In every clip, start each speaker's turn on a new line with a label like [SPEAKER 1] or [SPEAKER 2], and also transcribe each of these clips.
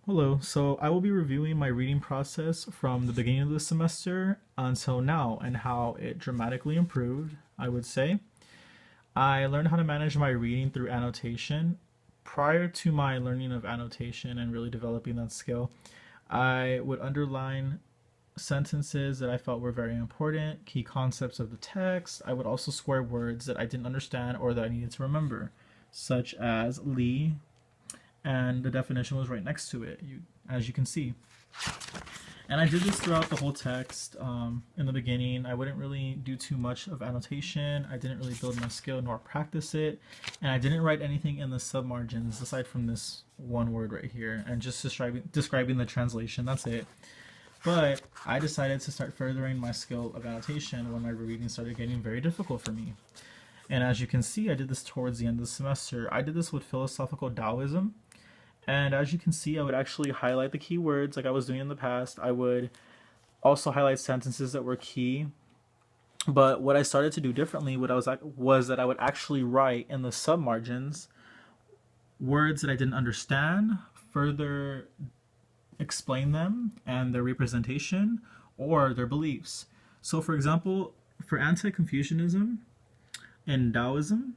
[SPEAKER 1] Hello, so I will be reviewing my reading process from the beginning of the semester until now and how it dramatically improved, I would say. I learned how to manage my reading through annotation. Prior to my learning of annotation and really developing that skill, I would underline sentences that I felt were very important, key concepts of the text. I would also square words that I didn't understand or that I needed to remember, such as Lee, and the definition was right next to it, as you can see. And I did this throughout the whole text. In the beginning, I wouldn't really do too much of annotation. I didn't really build my skill nor practice it. And I didn't write anything in the submargins aside from this one word right here and just describing the translation. That's it. But I decided to start furthering my skill of annotation when my reading started getting very difficult for me. And as you can see, I did this towards the end of the semester. I did this with philosophical Taoism. And as you can see, I would actually highlight the key words like I was doing in the past. I would also highlight sentences that were key. But what I started to do differently was that I would actually write in the submargins words that I didn't understand, further explain them and their representation or their beliefs. So for example, for anti-Confucianism in Taoism,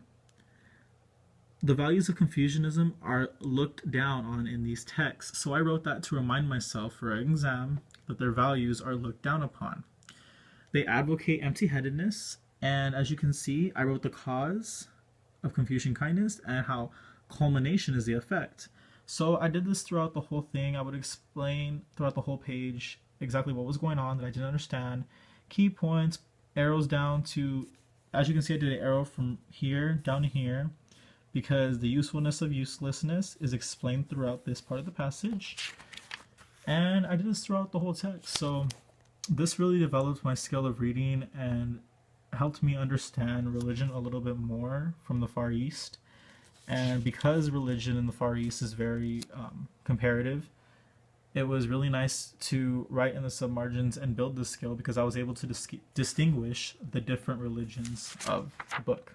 [SPEAKER 1] the values of Confucianism are looked down on in these texts. So I wrote that to remind myself for an exam that their values are looked down upon. They advocate empty-headedness, and as you can see, I wrote the cause of Confucian kindness and how culmination is the effect. So I did this throughout the whole thing. I would explain throughout the whole page exactly what was going on that I didn't understand. Key points, arrows down to, as you can see, I did an arrow from here down to here, because the usefulness of uselessness is explained throughout this part of the passage. And I did this throughout the whole text. So this really developed my skill of reading and helped me understand religion a little bit more from the Far East. And because religion in the Far East is very comparative, it was really nice to write in the submargins and build this skill because I was able to distinguish the different religions of the book.